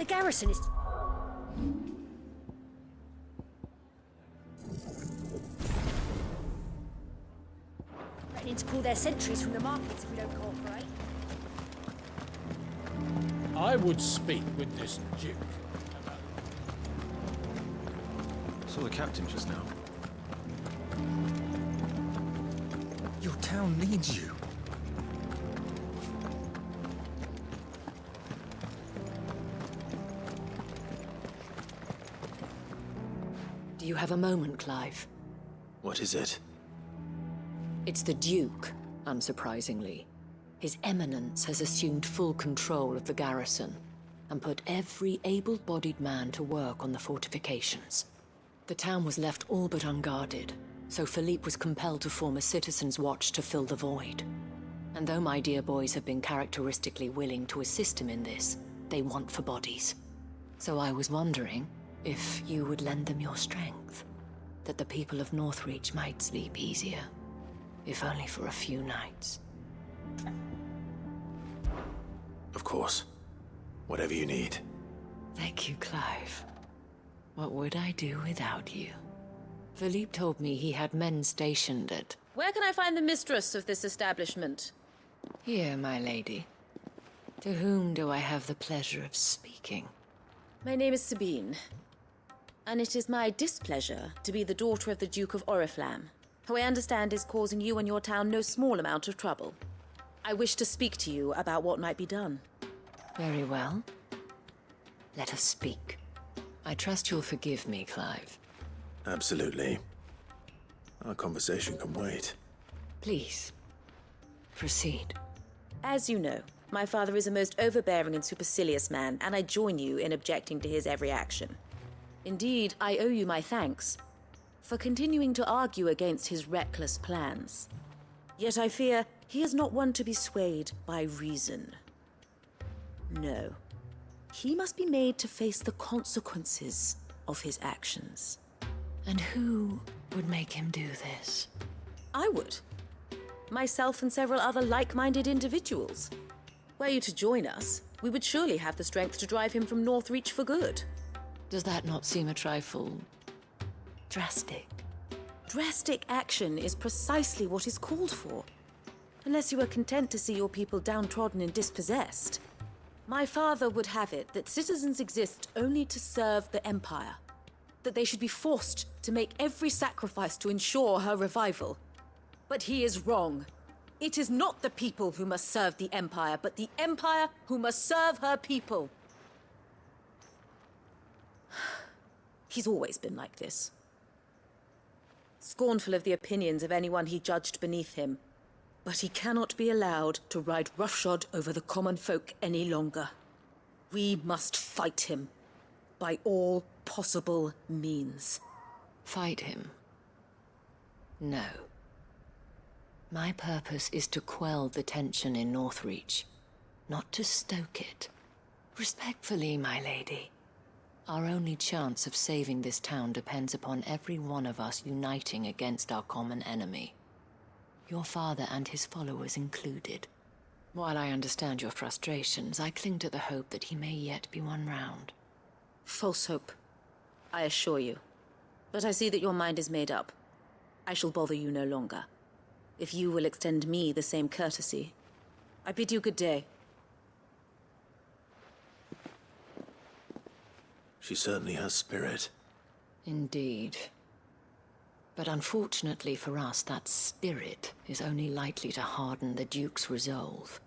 The garrison is... threatening to pull their sentries from the markets if we don't cooperate. I would speak with this Duke about... Saw the captain just now. Your town needs you. Do you have a moment, Clive? What is it? It's the Duke, unsurprisingly. His Eminence has assumed full control of the garrison and put every able-bodied man to work on the fortifications. The town was left all but unguarded, so Philippe was compelled to form a citizens' watch to fill the void. And though my dear boys have been characteristically willing to assist him in this, they want for bodies. So I was wondering if you would lend them your strength, that the people of Northreach might sleep easier, if only for a few nights. Of course. Whatever you need. Thank you, Clive. What would I do without you? Philippe told me he had men stationed at... Where can I find the mistress of this establishment? Here, my lady. To whom do I have the pleasure of speaking? My name is Sabine, and it is my displeasure to be the daughter of the Duke of Oriflamme, who I understand is causing you and your town no small amount of trouble. I wish to speak to you about what might be done. Very well. Let us speak. I trust you'll forgive me, Clive. Absolutely. Our conversation can wait. Please, proceed. As you know, my father is a most overbearing and supercilious man, and I join you in objecting to his every action. Indeed, I owe you my thanks for continuing to argue against his reckless plans. Yet I fear he is not one to be swayed by reason. No. He must be made to face the consequences of his actions. And who would make him do this? I would. Myself and several other like-minded individuals. Were you to join us, we would surely have the strength to drive him from Northreach for good. Does that not seem a trifle... drastic? Drastic action is precisely what is called for. Unless you are content to see your people downtrodden and dispossessed. My father would have it that citizens exist only to serve the Empire. That they should be forced to make every sacrifice to ensure her revival. But he is wrong. It is not the people who must serve the Empire, but the Empire who must serve her people. He's always been like this. Scornful of the opinions of anyone he judged beneath him. But he cannot be allowed to ride roughshod over the common folk any longer. We must fight him by all possible means. Fight him? No. My purpose is to quell the tension in Northreach, not to stoke it. Respectfully, my lady. Our only chance of saving this town depends upon every one of us uniting against our common enemy. Your father and his followers included. While I understand your frustrations, I cling to the hope that he may yet be won round. False hope, I assure you. But I see that your mind is made up. I shall bother you no longer. If you will extend me the same courtesy, I bid you good day. She certainly has spirit. Indeed. But unfortunately for us, that spirit is only likely to harden the Duke's resolve,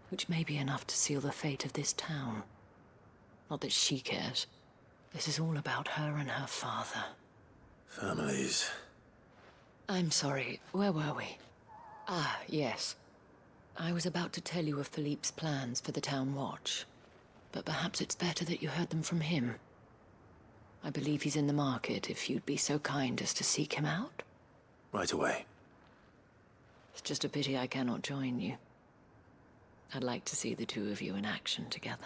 which may be enough to seal the fate of this town. Not that she cares. This is all about her and her father. Families. I'm sorry, where were we? Ah, yes. I was about to tell you of Philippe's plans for the town watch, but perhaps it's better that you heard them from him. I believe he's in the market, if you'd be so kind as to seek him out. Right away. It's just a pity I cannot join you. I'd like to see the two of you in action together.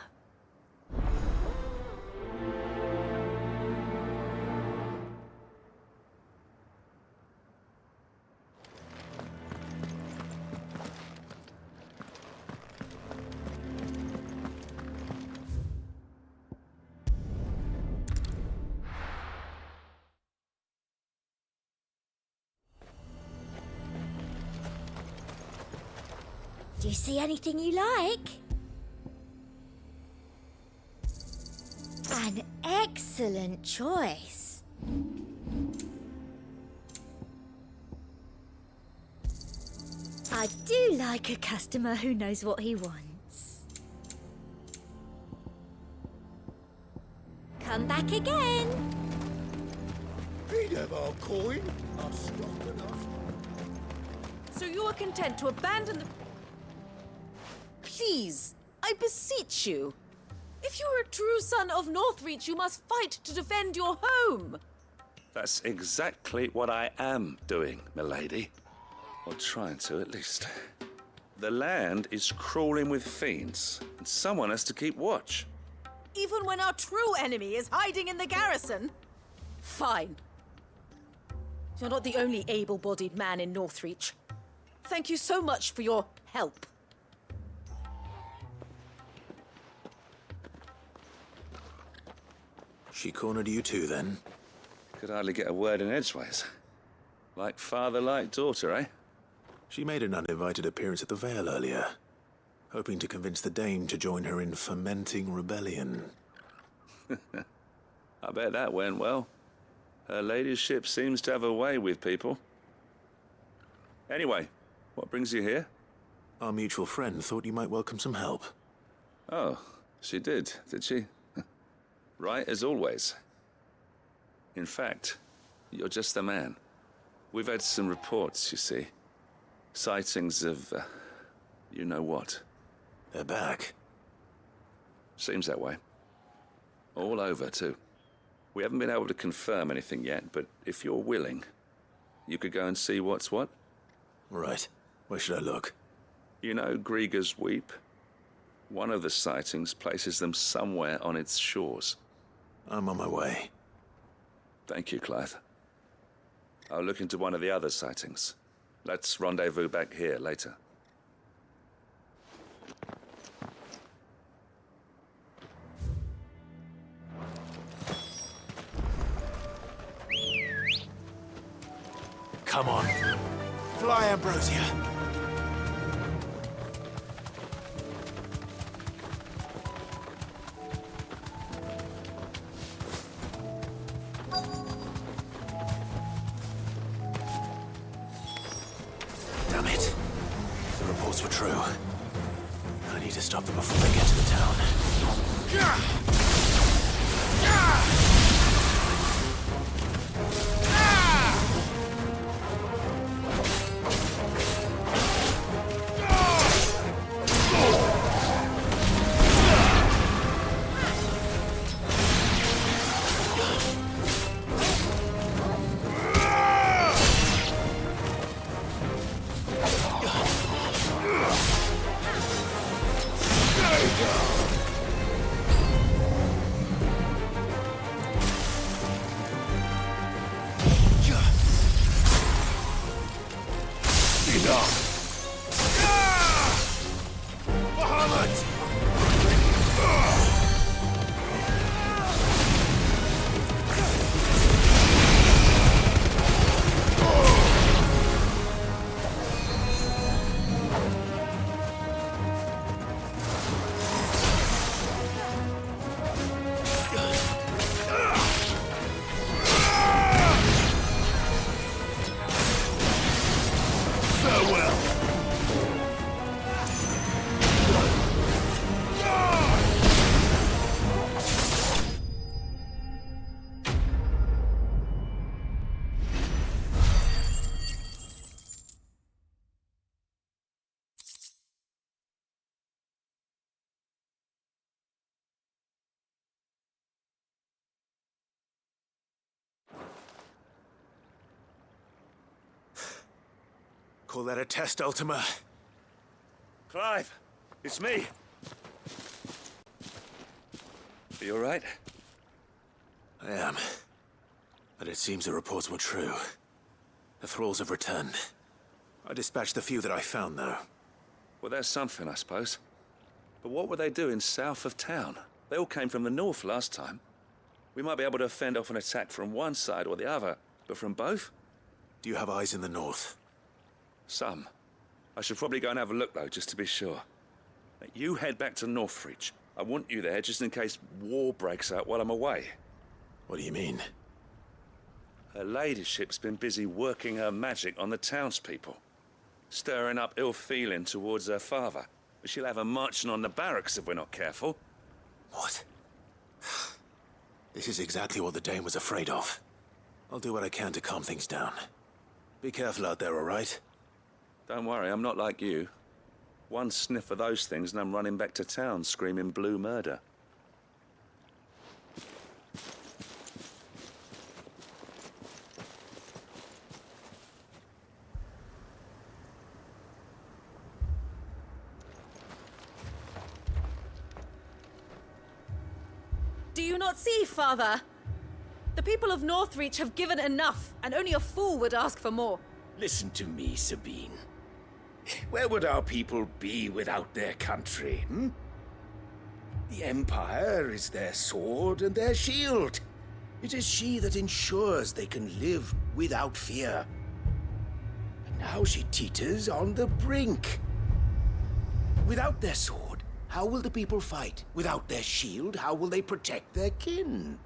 Do you see anything you like? An excellent choice. I do like a customer who knows what he wants. Come back again. He'd have our coin. Our stock and us. So you are content to abandon the... Please, I beseech you. If you are a true son of Northreach, you must fight to defend your home. That's exactly what I am doing, milady. Or trying to, at least. The land is crawling with fiends, and someone has to keep watch. Even when our true enemy is hiding in the garrison? Fine. You're not the only able-bodied man in Northreach. Thank you so much for your help. She cornered you too, then? Could hardly get a word in edgeways. Like father, like daughter, eh? She made an uninvited appearance at the Vale earlier, hoping to convince the Dame to join her in fomenting rebellion. I bet that went well. Her ladyship seems to have a way with people. Anyway, what brings you here? Our mutual friend thought you might welcome some help. Oh, she did she? Right as always. In fact, you're just the man. We've had some reports, you see. Sightings of, you know what. They're back. Seems that way. All over, too. We haven't been able to confirm anything yet, but if you're willing, you could go and see what's what. Right. Where should I look? You know Grieger's Weep? One of the sightings places them somewhere on its shores. I'm on my way. Thank you, Clive. I'll look into one of the other sightings. Let's rendezvous back here later. Come on. Fly, Ambrosia. Damn it. The reports were true. I need to stop them before they get to the town. Call that a test, Ultima? Clive, it's me. Are you all right? I am. But it seems the reports were true. The thralls have returned. I dispatched the few that I found, though. Well, that's something, I suppose. But what were they doing south of town? They all came from the north last time. We might be able to fend off an attack from one side or the other, but from both? Do you have eyes in the north? Some. I should probably go and have a look, though, just to be sure. You head back to Northreach. I want you there just in case war breaks out while I'm away. What do you mean? Her ladyship's been busy working her magic on the townspeople, stirring up ill feeling towards her father. But she'll have her marching on the barracks if we're not careful. What? This is exactly what the Dane was afraid of. I'll do what I can to calm things down. Be careful out there, all right? Don't worry, I'm not like you. One sniff of those things and I'm running back to town screaming blue murder. Do you not see, Father? The people of Northreach have given enough, and only a fool would ask for more. Listen to me, Sabine. Where would our people be without their country, hmm? The Empire is their sword and their shield. It is she that ensures they can live without fear. And now she teeters on the brink. Without their sword, how will the people fight? Without their shield, how will they protect their kin?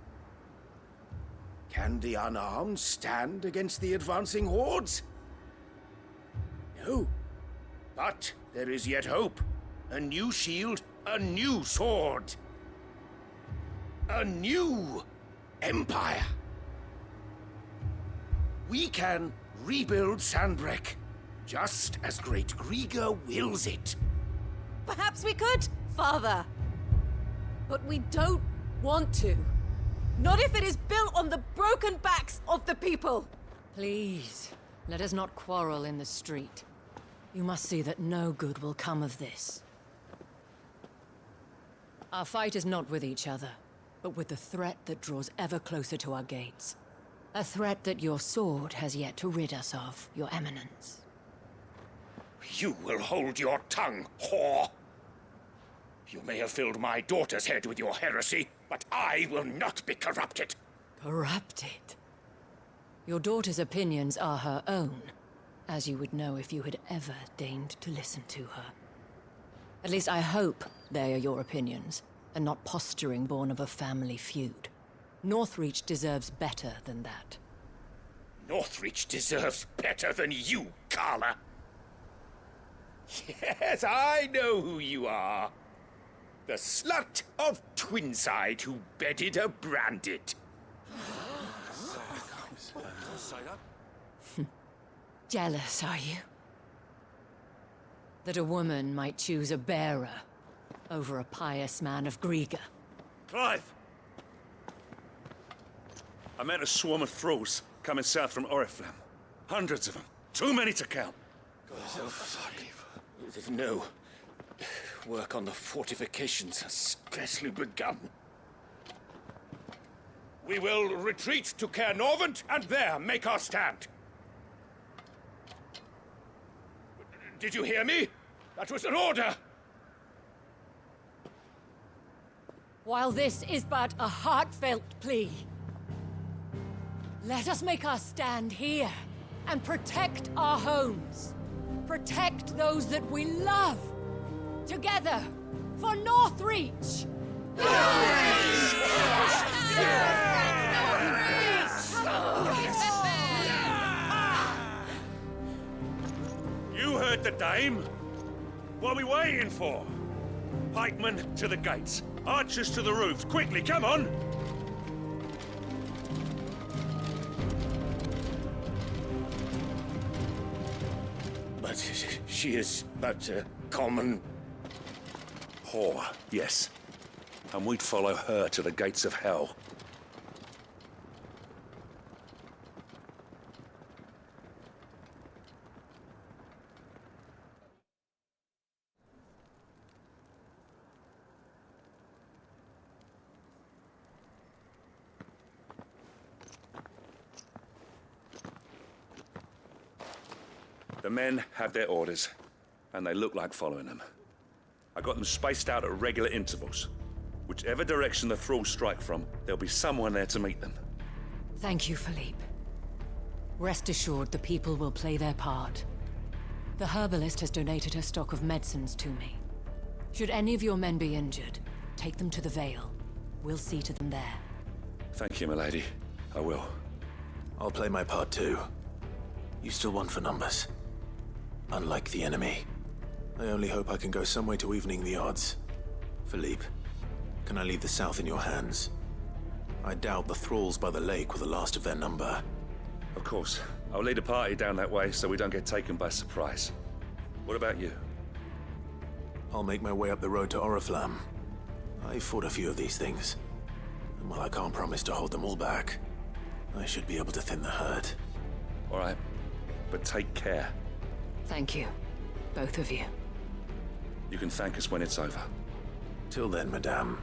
Can the unarmed stand against the advancing hordes? No. But there is yet hope. A new shield, a new sword. A new empire. We can rebuild Sandbreck, just as Great Griga wills it. Perhaps we could, Father. But we don't want to. Not if it is built on the broken backs of the people. Please, let us not quarrel in the street. You must see that no good will come of this. Our fight is not with each other, but with the threat that draws ever closer to our gates. A threat that your sword has yet to rid us of, Your Eminence. You will hold your tongue, whore! You may have filled my daughter's head with your heresy, but I will not be corrupted. Corrupted? Your daughter's opinions are her own, as you would know if you had ever deigned to listen to her. At least I hope they are your opinions, and not posturing born of a family feud. Northreach deserves better than that. Northreach deserves better than you, Carla. Yes, I know who you are. The slut of Twinside who bedded a Branded. Jealous, are you? That a woman might choose a bearer over a pious man of Griga. Clive! I met a swarm of thralls coming south from Oriflamme. Hundreds of them. Too many to count. Oh, fuck. No. Work on the fortifications has scarcely begun. We will retreat to Caer Norvent and there make our stand. Did you hear me? That was an order! While this is but a heartfelt plea, let us make our stand here and protect our homes. Protect those that we love. Together, for Northreach! You heard the dame. What are we waiting for? Pikemen to the gates. Archers to the roofs. Quickly, come on! But she is but a common... Whore, yes. And we'd follow her to the gates of hell. The men have their orders, and they look like following them. I got them spaced out at regular intervals. Whichever direction the thralls strike from, there'll be someone there to meet them. Thank you, Philippe. Rest assured the people will play their part. The herbalist has donated her stock of medicines to me. Should any of your men be injured, take them to the Vale. We'll see to them there. Thank you, milady. I will. I'll play my part too. You still one for numbers. Unlike the enemy. I only hope I can go some way to evening the odds. Philippe, can I leave the South in your hands? I doubt the thralls by the lake were the last of their number. Of course. I'll lead a party down that way so we don't get taken by surprise. What about you? I'll make my way up the road to Oriflamme. I fought a few of these things. And while I can't promise to hold them all back, I should be able to thin the herd. All right. But take care. Thank you, both of you. You can thank us when it's over. Till then, madame.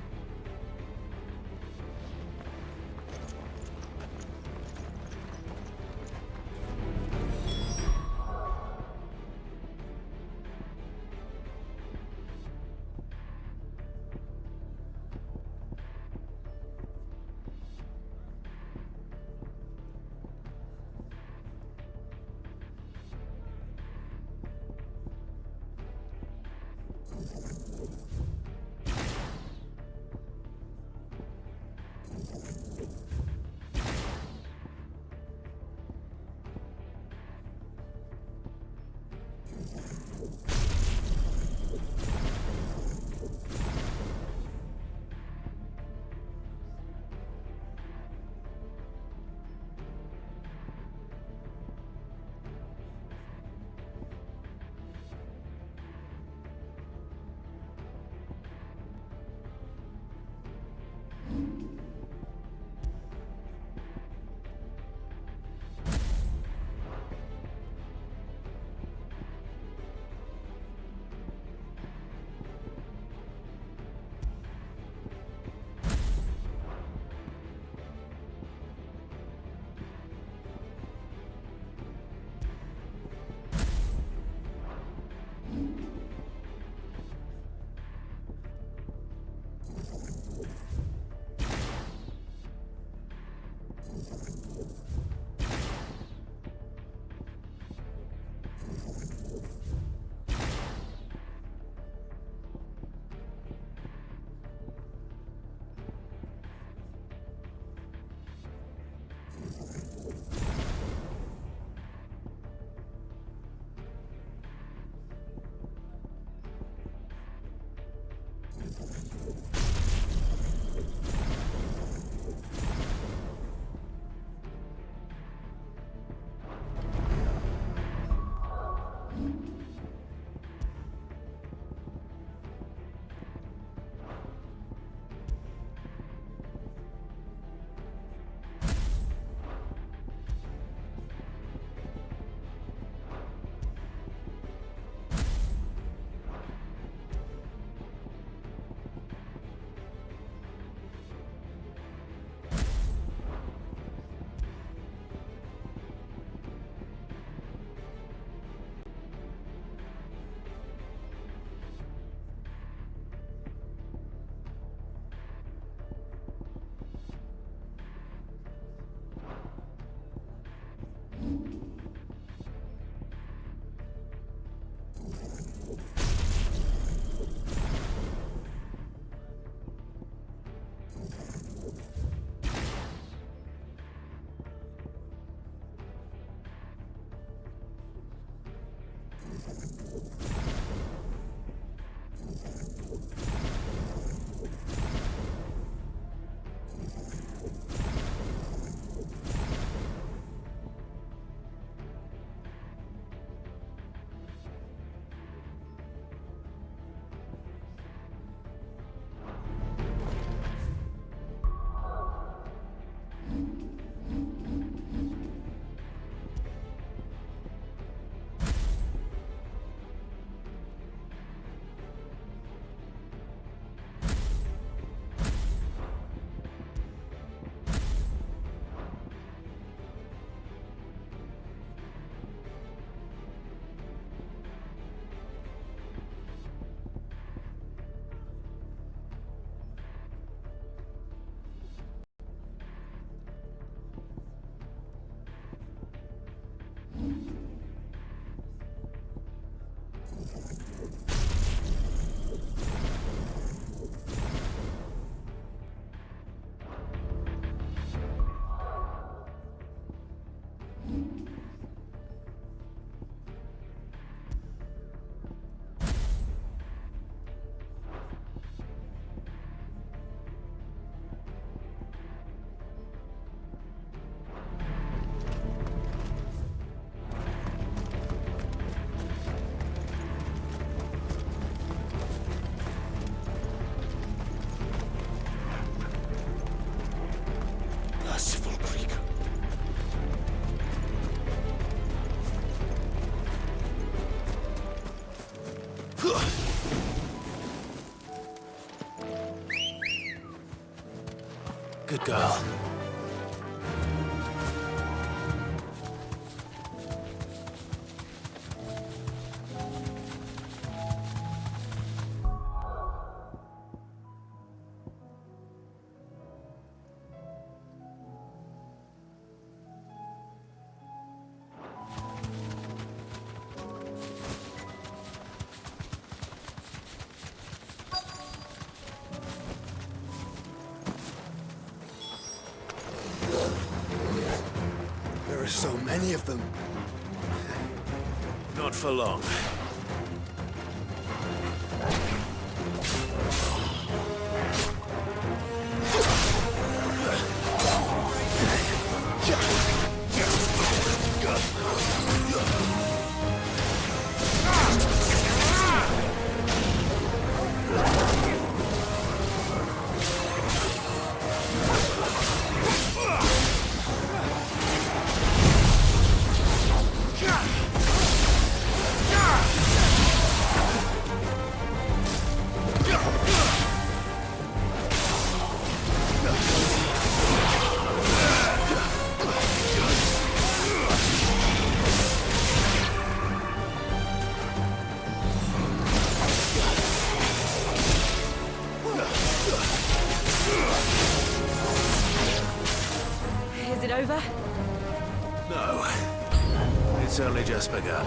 Good girl. There are so many of them. Not for long. Is it over? No. It's only just begun.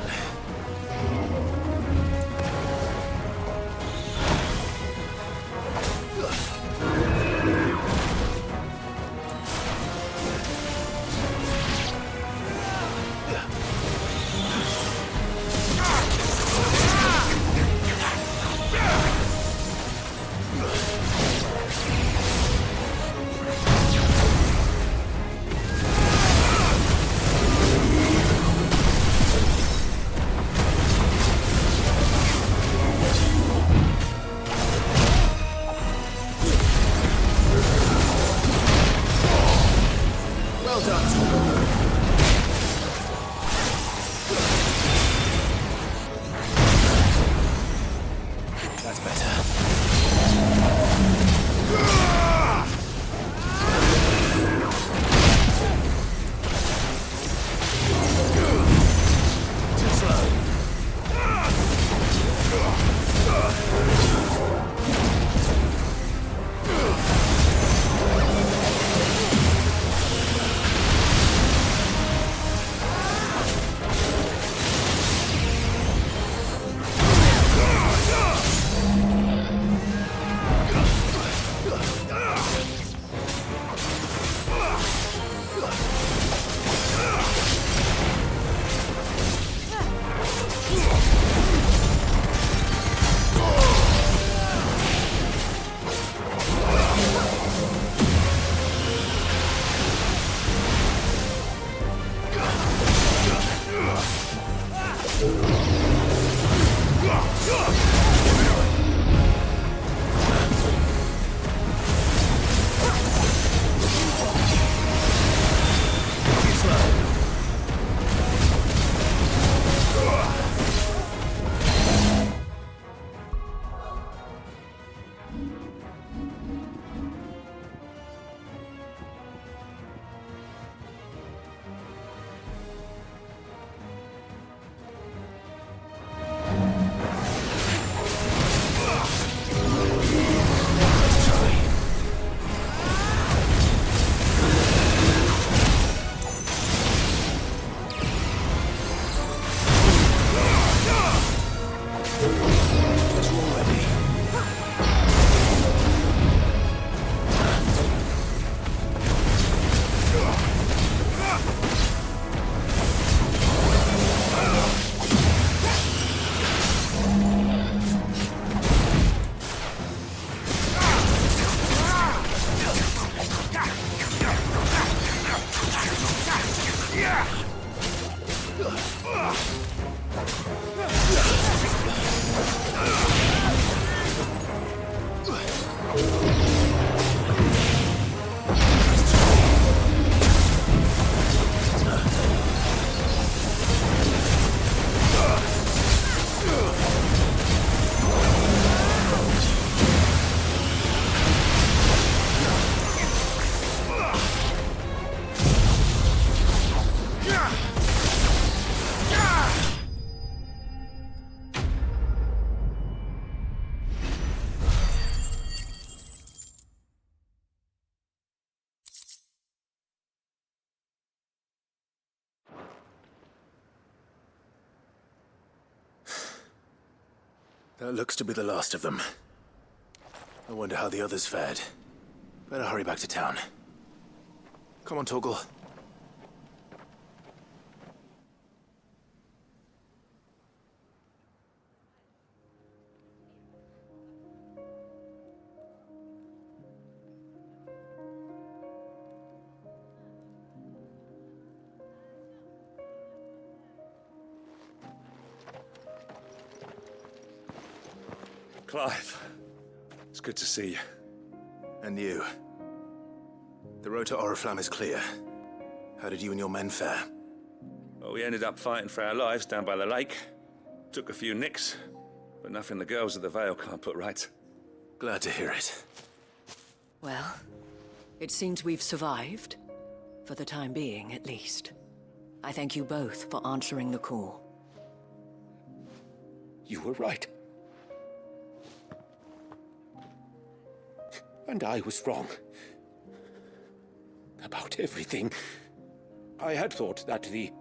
That looks to be the last of them. I wonder how the others fared. Better hurry back to town. Come on, Torgal. Clive, it's good to see you. And you. The road to Oriflamme is clear. How did you and your men fare? Well, we ended up fighting for our lives down by the lake. Took a few nicks, but nothing the girls of the Vale can't put right. Glad to hear it. Well, it seems we've survived. For the time being, at least. I thank you both for answering the call. You were right. And I was wrong. About everything. I had thought that the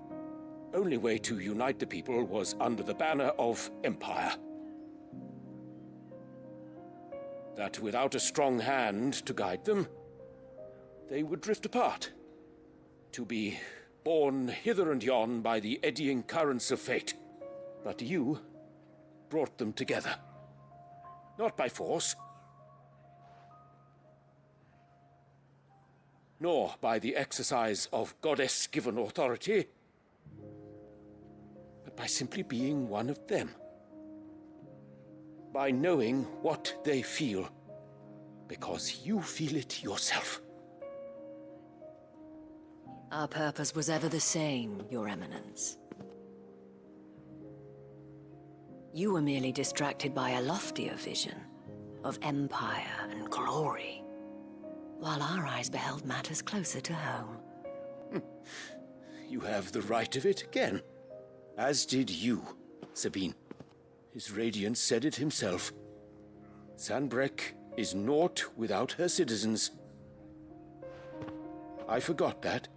only way to unite the people was under the banner of Empire. That without a strong hand to guide them, they would drift apart. To be borne hither and yon by the eddying currents of fate. But you brought them together. Not by force, nor by the exercise of goddess-given authority, but by simply being one of them. By knowing what they feel, because you feel it yourself. Our purpose was ever the same, Your Eminence. You were merely distracted by a loftier vision of empire and glory, while our eyes beheld matters closer to home. You have the right of it again. As did you, Sabine. His radiance said it himself. Sanbreque is naught without her citizens. I forgot that,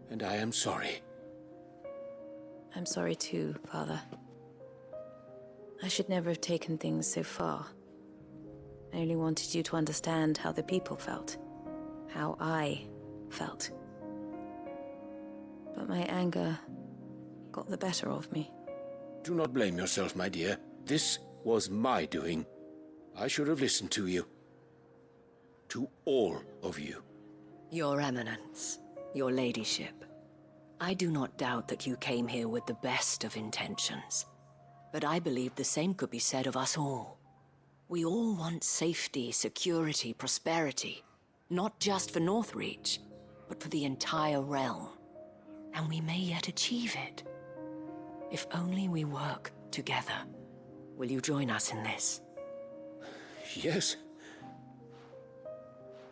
and I am sorry. I'm sorry too, Father. I should never have taken things so far. I only wanted you to understand how the people felt. How I felt. But my anger got the better of me. Do not blame yourself, my dear. This was my doing. I should have listened to you. To all of you. Your Eminence, your ladyship, I do not doubt that you came here with the best of intentions. But I believe the same could be said of us all. We all want safety, security, prosperity. Not just for Northreach, but for the entire realm. And we may yet achieve it. If only we work together. Will you join us in this? Yes.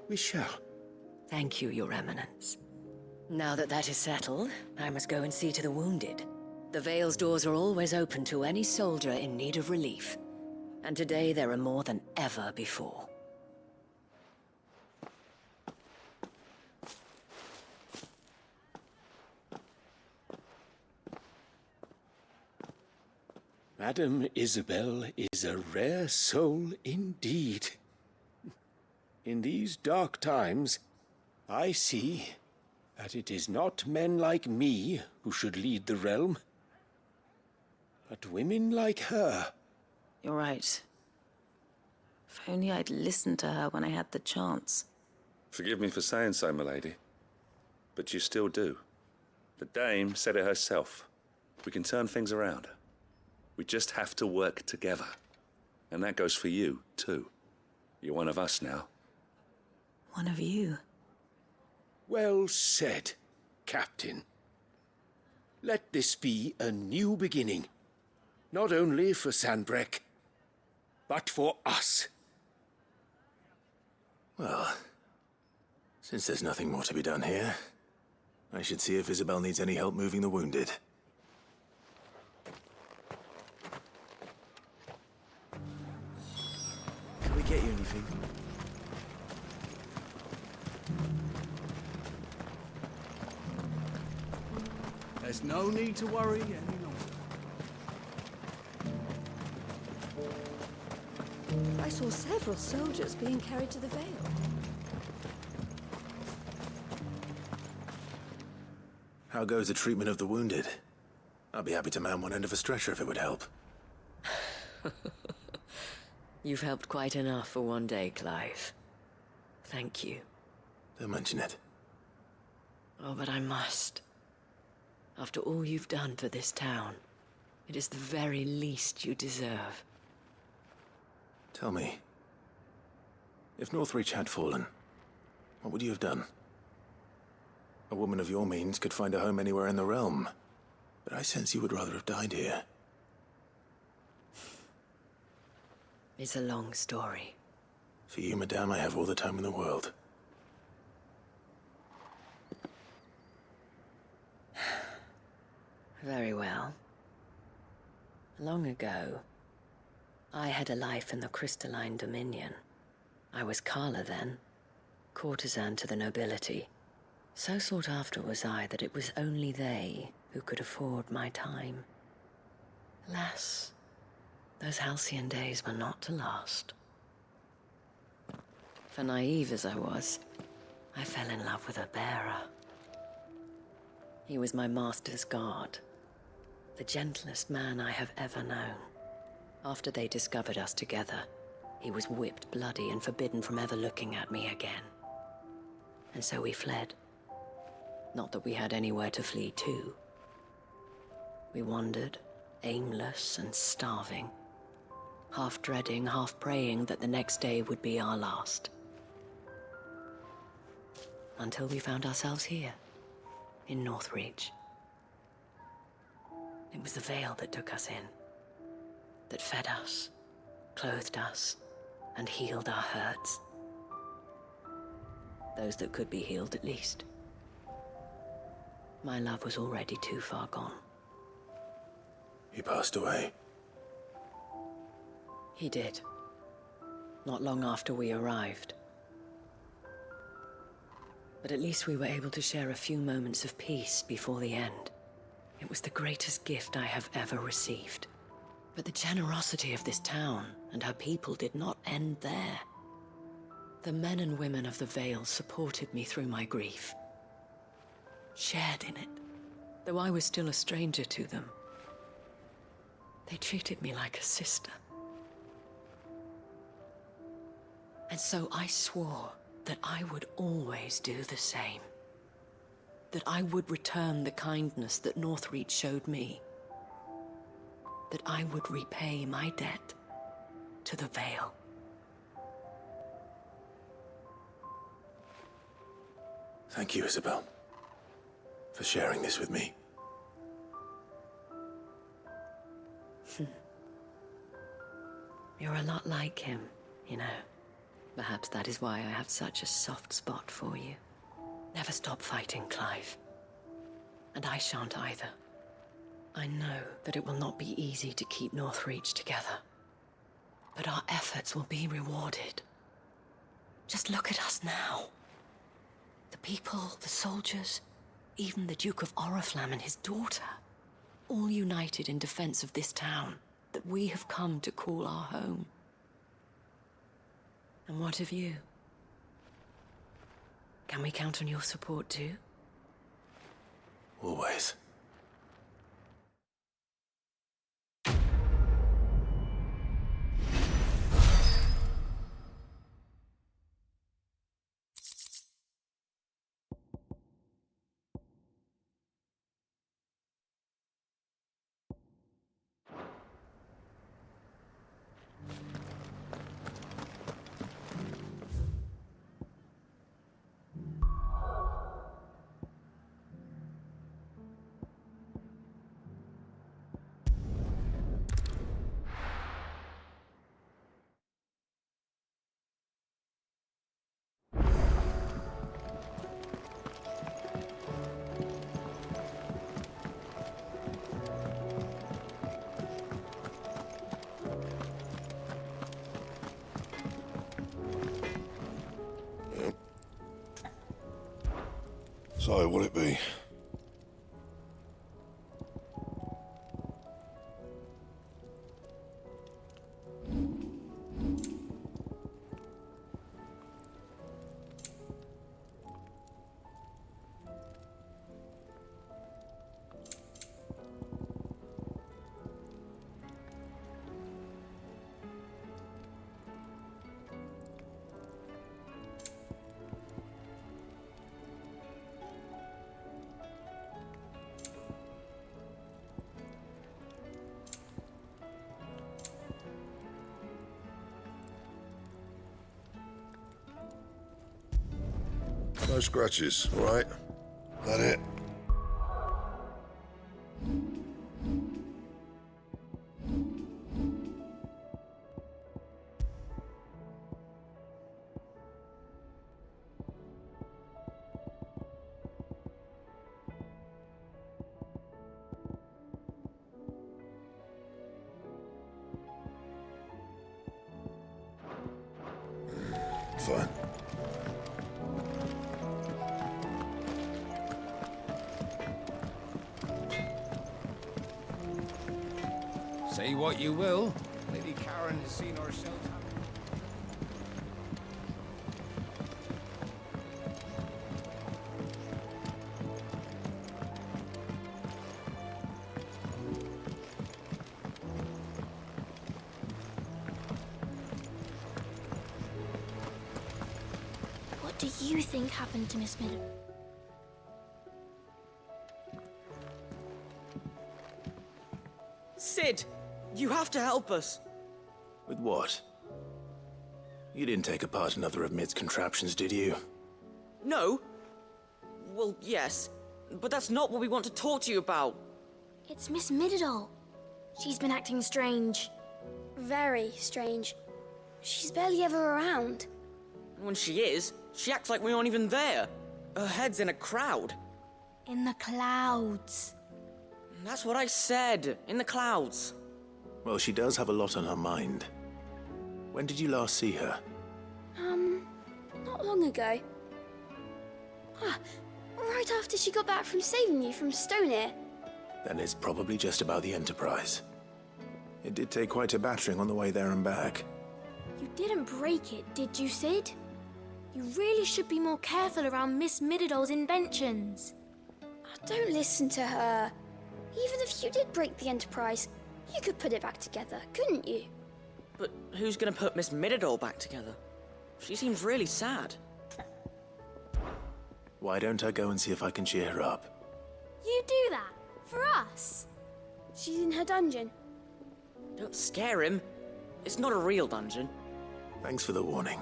We shall. Thank you, Your Eminence. Now that that is settled, I must go and see to the wounded. The Vale's doors are always open to any soldier in need of relief. And today there are more than ever before. Madame Isabel is a rare soul indeed. In these dark times, I see that it is not men like me who should lead the realm, but women like her. You're right. If only I'd listened to her when I had the chance. Forgive me for saying so, milady, but you still do. The Dame said it herself. We can turn things around. We just have to work together. And that goes for you, too. You're one of us now. One of you. Well said, Captain. Let this be a new beginning. Not only for Sanbreque, but for us. Well, since there's nothing more to be done here, I should see if Isabel needs any help moving the wounded. Can we get you anything? There's no need to worry any longer. I saw several soldiers being carried to the Vale. How goes the treatment of the wounded? I'd be happy to man one end of a stretcher if it would help. You've helped quite enough for one day, Clive. Thank you. Don't mention it. Oh, but I must. After all you've done for this town, it is the very least you deserve. Tell me, if Northreach had fallen, what would you have done? A woman of your means could find a home anywhere in the realm, but I sense you would rather have died here. It's a long story. For you, madame, I have all the time in the world. Very well. Long ago, I had a life in the Crystalline Dominion. I was Carla then, courtesan to the nobility. So sought after was I that it was only they who could afford my time. Alas, those halcyon days were not to last. For naive as I was, I fell in love with a bearer. He was my master's guard, the gentlest man I have ever known. After they discovered us together, he was whipped bloody and forbidden from ever looking at me again. And so we fled. Not that we had anywhere to flee to. We wandered, aimless and starving, half dreading, half praying that the next day would be our last. Until we found ourselves here, in Northreach. It was the Vale that took us in, that fed us, clothed us, and healed our hurts. Those that could be healed, at least. My love was already too far gone. He passed away. He did. Not long after we arrived. But at least we were able to share a few moments of peace before the end. It was the greatest gift I have ever received. But the generosity of this town and her people did not end there. The men and women of the Vale supported me through my grief. Shared in it, though I was still a stranger to them. They treated me like a sister. And so I swore that I would always do the same. That I would return the kindness that Northreach showed me. That I would repay my debt to the Vale. Thank you, Isabel, for sharing this with me. You're a lot like him, you know. Perhaps that is why I have such a soft spot for you. Never stop fighting, Clive. And I shan't either. I know that it will not be easy to keep Northreach together. But our efforts will be rewarded. Just look at us now. The people, the soldiers, even the Duke of Oriflamme and his daughter, all united in defense of this town that we have come to call our home. And what of you? Can we count on your support too? Always. So, what'll it be? No scratches, all right? That it? Fine. Say what you will, Lady Karen has seen herself. What do you think happened to Miss Miller? Sid, you have to help us. With what? You didn't take apart another of Mid's contraptions, did you? No. Well, yes, but that's not what we want to talk to you about. It's Miss Mididol. She's been acting strange. Very strange. She's barely ever around. And when she is, she acts like we aren't even there. Her head's in a crowd. In the clouds. That's what I said, in the clouds. Well, she does have a lot on her mind. When did you last see her? Not long ago. Right after she got back from saving you from Stonehenge. Then it's probably just about the Enterprise. It did take quite a battering on the way there and back. You didn't break it, did you, Sid? You really should be more careful around Miss Mididol's inventions. Don't listen to her. Even if you did break the Enterprise, you could put it back together, couldn't you? But who's gonna put Miss Mididol back together? She seems really sad. Why don't I go and see if I can cheer her up? You do that? For us? She's in her dungeon. Don't scare him. It's not a real dungeon. Thanks for the warning.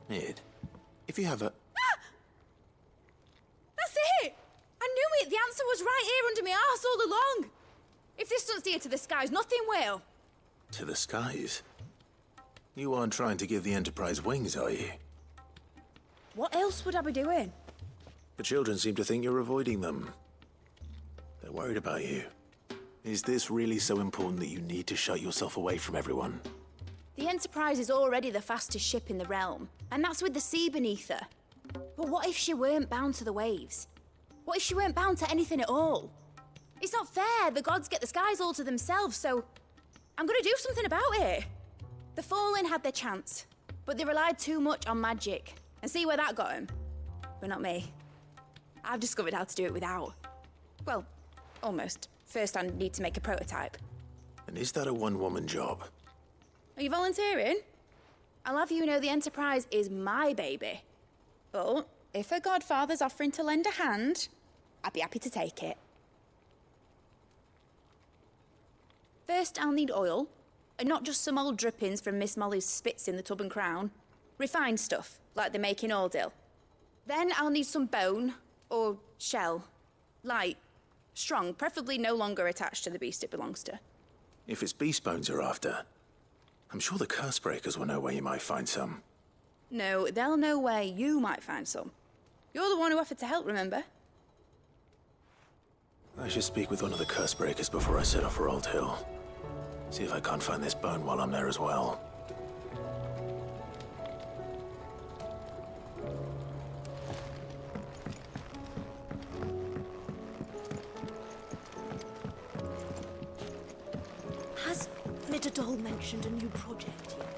Mid, if you have a... That's it! I knew it! The answer was right here under my arse all along! If this doesn't steer to the skies, nothing will! To the skies? You aren't trying to give the Enterprise wings, are you? What else would I be doing? The children seem to think you're avoiding them. They're worried about you. Is this really so important that you need to shut yourself away from everyone? The Enterprise is already the fastest ship in the realm, and that's with the sea beneath her. But what if she weren't bound to the waves? What if she weren't bound to anything at all? It's not fair. The gods get the skies all to themselves, so I'm gonna do something about it. The Fallen had their chance, but they relied too much on magic. And see where that got them? But not me. I've discovered how to do it without. Well, almost. First, I need to make a prototype. And is that a one-woman job? Are you volunteering? I'll have you know the Enterprise is my baby. But if a godfather's offering to lend a hand, I'd be happy to take it. First, I'll need oil, and not just some old drippings from Miss Molly's spits in the Tub and Crown. Refined stuff, like they make in Ordill. Then I'll need some bone, or shell. Light, strong, preferably no longer attached to the beast it belongs to. If it's beast bones you're after, I'm sure the curse breakers will know where you might find some. No, they'll know where you might find some. You're the one who offered to help, remember? I should speak with one of the curse breakers before I set off for Old Hill. See if I can't find this bone while I'm there as well. Has Mididol mentioned a new project yet?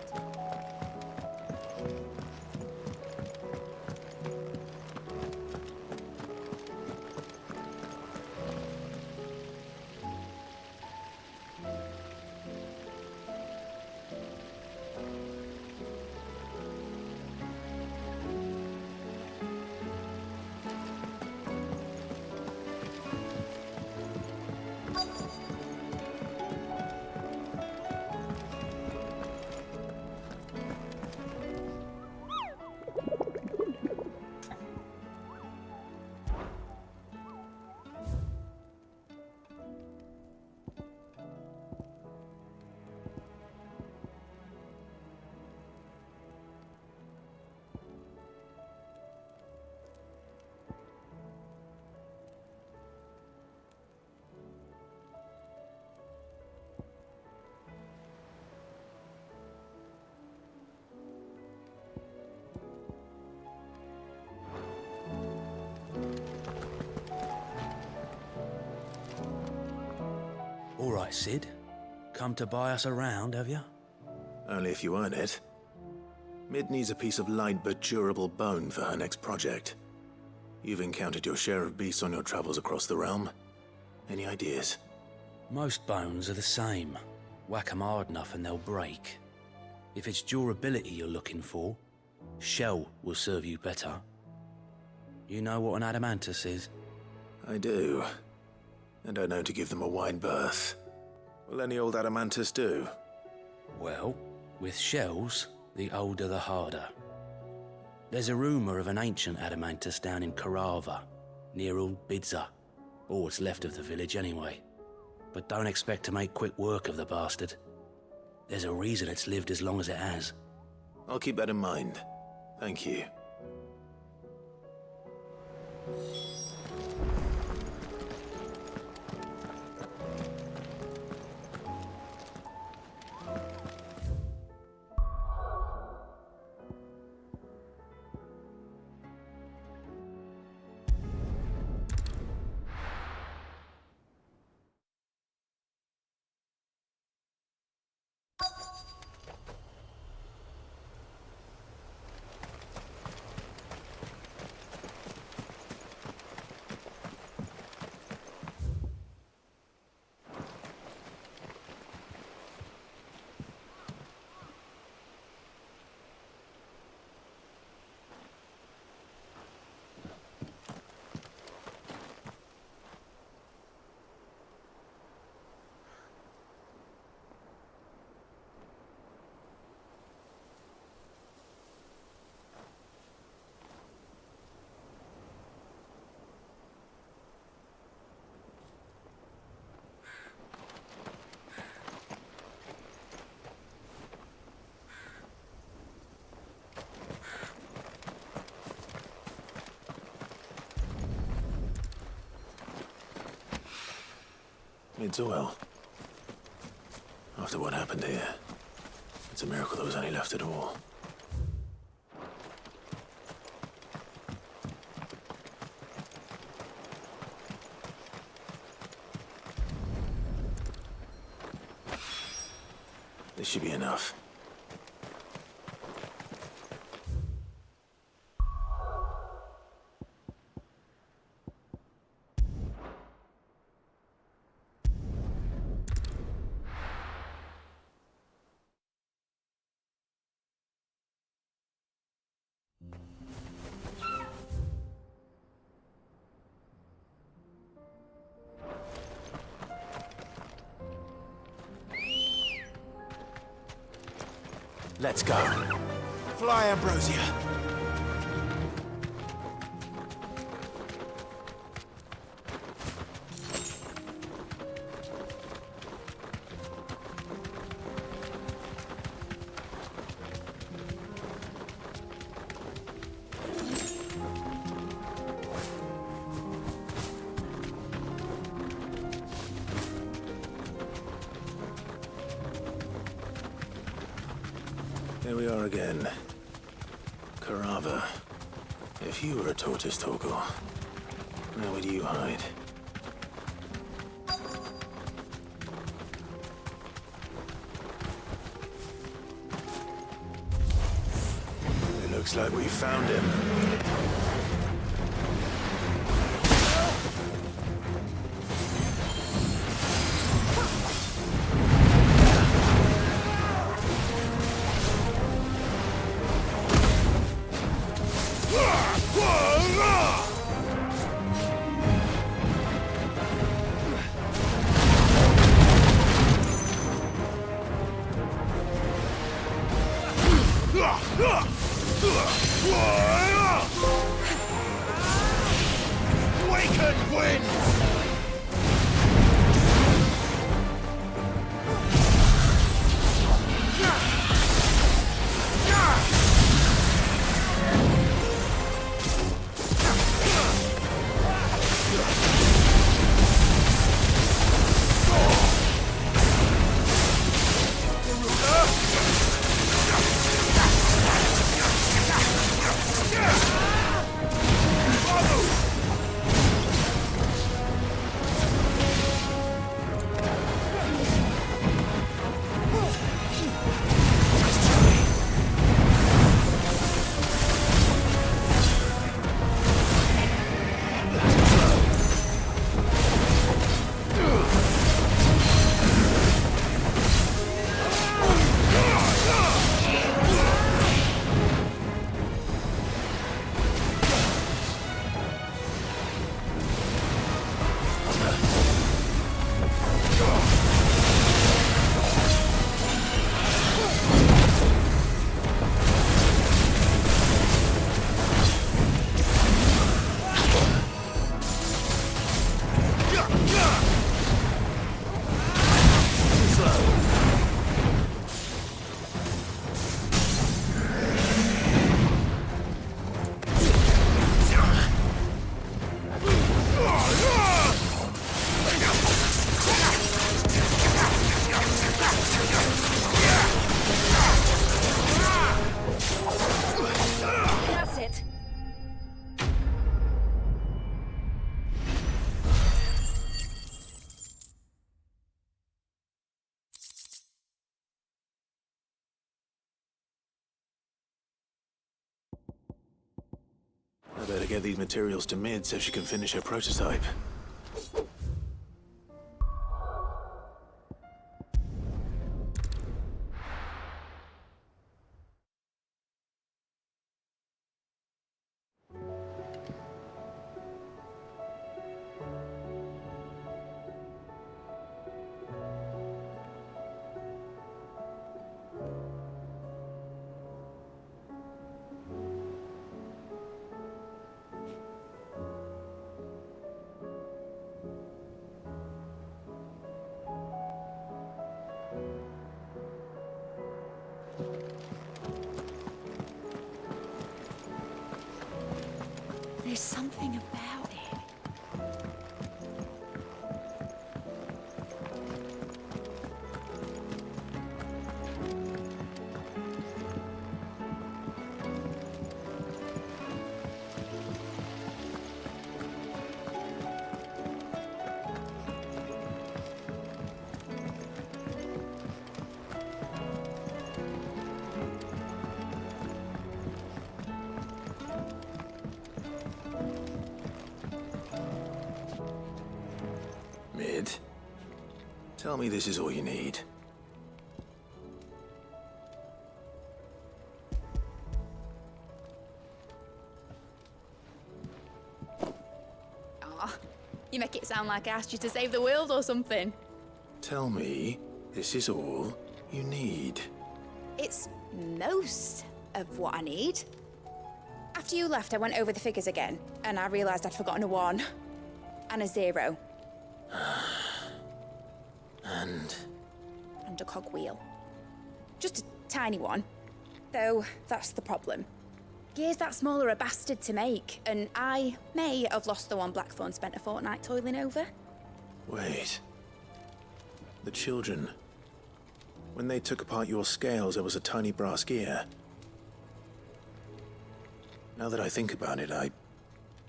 All right, Sid. Come to buy us around, have you? Only if you earn it. Mid needs a piece of light but durable bone for her next project. You've encountered your share of beasts on your travels across the realm. Any ideas? Most bones are the same. Whack 'em hard enough and they'll break. If it's durability you're looking for, shell will serve you better. You know what an adamantus is? I do. And I know to give them a wide berth. Will any old adamantus do? Well, with shells, the older the harder. There's a rumour of an ancient adamantus down in Karava, near Bidza, or what's left of the village anyway. But don't expect to make quick work of the bastard. There's a reason it's lived as long as it has. I'll keep that in mind. Thank you. It's well. After what happened here, it's a miracle there was any left at all. This should be enough. Let's go. Fly, Ambrosia. Here we are again. Karava. If you were a tortoise talker, where would you hide? It looks like we found him. Better get these materials to Mid so she can finish her prototype. There's something about it. Mid, tell me this is all you need. Aw, you make it sound like I asked you to save the world or something. Tell me this is all you need. It's most of what I need. After you left, I went over the figures again, and I realised I'd forgotten a 1 and a 0. And a cogwheel. Just a tiny one. Though, that's the problem. Gears that small are a bastard to make, and I may have lost the one Blackthorn spent a fortnight toiling over. Wait. The children. When they took apart your scales, there was a tiny brass gear. Now that I think about it,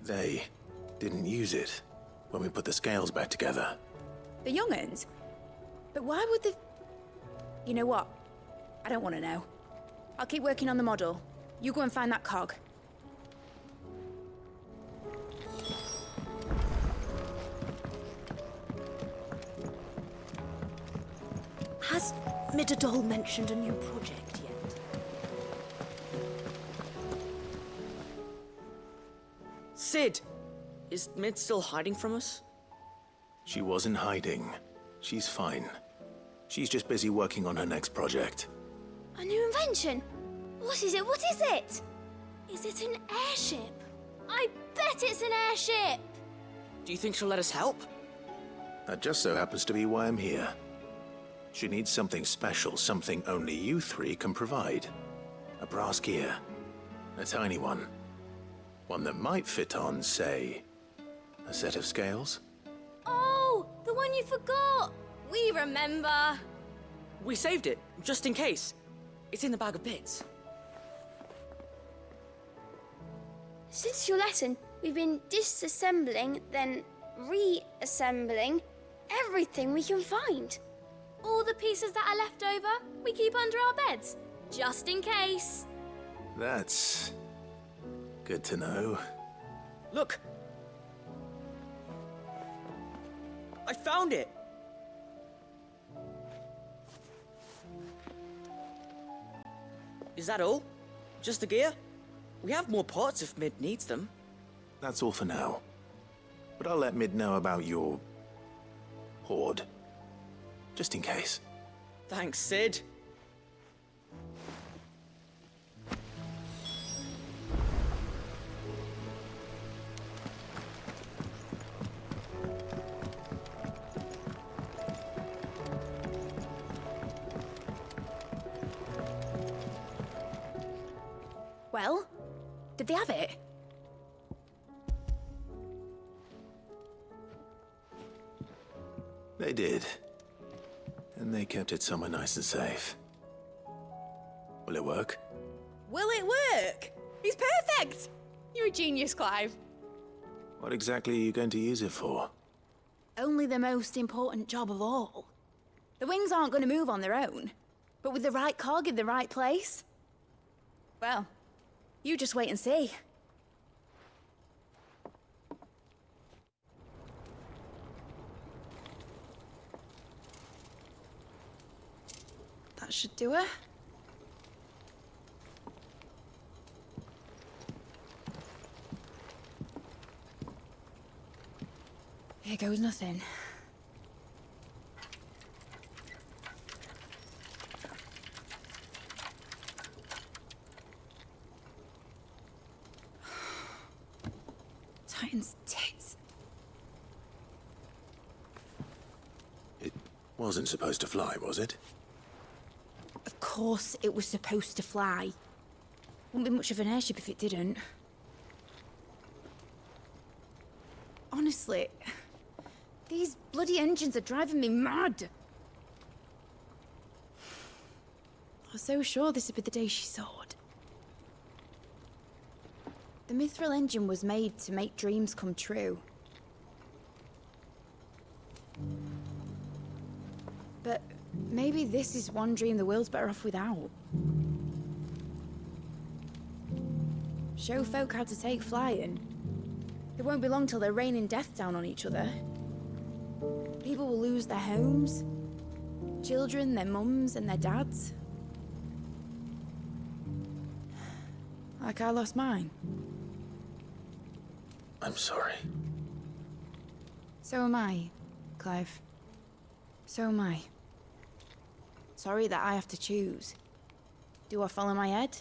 they didn't use it when we put the scales back together. The young'uns? But why would the... You know what? I don't want to know. I'll keep working on the model. You go and find that cog. Has Midadol mentioned a new project yet? Sid! Is Mid still hiding from us? She wasn't hiding. She's fine. She's just busy working on her next project. A new invention? What is it? What is it? Is it an airship? I bet it's an airship! Do you think she'll let us help? That just so happens to be why I'm here. She needs something special, something only you 3 can provide. A brass gear. A tiny one. One that might fit on, say, a set of scales? Oh, the one you forgot! We remember! We saved it, just in case. It's in the bag of bits. Since your lesson, we've been disassembling, then reassembling everything we can find. All the pieces that are left over, we keep under our beds, just in case. That's good to know. Look! I found it! Is that all? Just the gear? We have more parts if Mid needs them. That's all for now. But I'll let Mid know about your hoard. Just in case. Thanks, Sid. Well, did they have it? They did. And they kept it somewhere nice and safe. Will it work? Will it work? He's perfect! You're a genius, Clive. What exactly are you going to use it for? Only the most important job of all. The wings aren't going to move on their own. But with the right cog in the right place... Well, you just wait and see. That should do her. Here goes nothing. Titan's tits. It wasn't supposed to fly, was it? Of course it was supposed to fly. Wouldn't be much of an airship if it didn't. Honestly, these bloody engines are driving me mad. I was so sure this would be the day she soared. The Mithril engine was made to make dreams come true. But maybe this is one dream the world's better off without. Show folk how to take flying. It won't be long till they're raining death down on each other. People will lose their homes, children, their mums and their dads. Like I lost mine. I'm sorry. So am I, Clive. So am I. Sorry that I have to choose. Do I follow my head,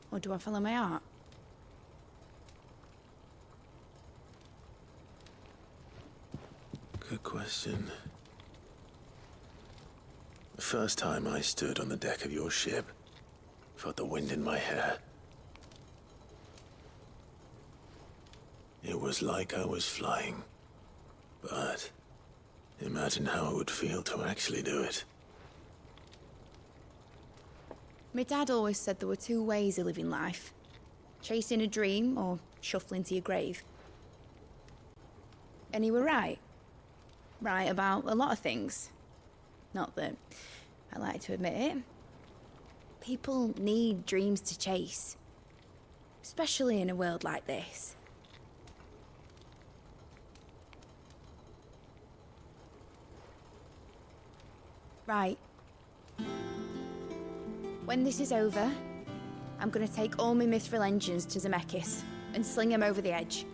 or do I follow my heart? Good question. The first time I stood on the deck of your ship, felt the wind in my hair. It was like I was flying. But imagine how it would feel to actually do it. My dad always said there were two ways of living life. Chasing a dream or shuffling to your grave. And he were right. Right about a lot of things. Not that I like to admit it. People need dreams to chase. Especially in a world like this. Right. When this is over, I'm gonna take all my Mithril engines to Zemeckis and sling them over the edge.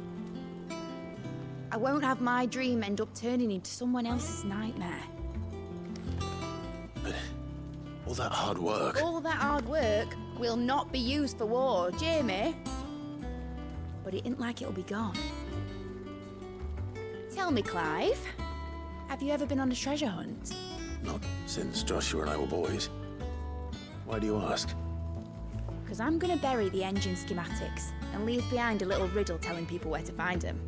I won't have my dream end up turning into someone else's nightmare. But all that hard work... All that hard work will not be used for war, Jamie. But it ain't like it'll be gone. Tell me, Clive, have you ever been on a treasure hunt? Not since Joshua and I were boys. Why do you ask? Because I'm gonna bury the engine schematics and leave behind a little riddle telling people where to find them.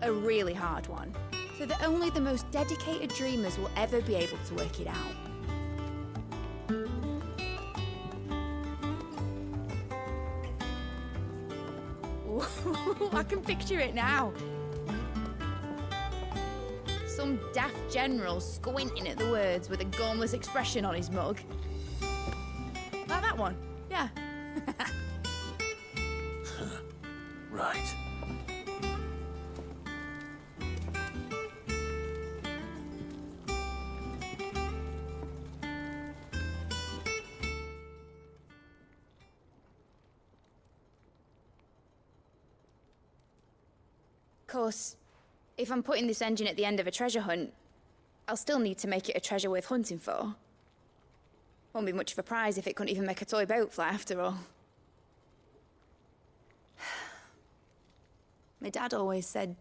A really hard one, so that only the most dedicated dreamers will ever be able to work it out. Ooh, I can picture it now. Some daft general squinting at the words with a gormless expression on his mug. Like that one, yeah. Right. Of course, if I'm putting this engine at the end of a treasure hunt, I'll still need to make it a treasure worth hunting for. Won't be much of a prize if it couldn't even make a toy boat fly after all. My dad always said,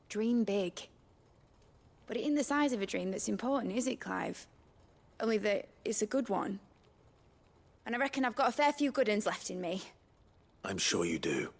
dream big. But it ain't the size of a dream that's important, is it, Clive? Only that it's a good one. And I reckon I've got a fair few good uns left in me. I'm sure you do.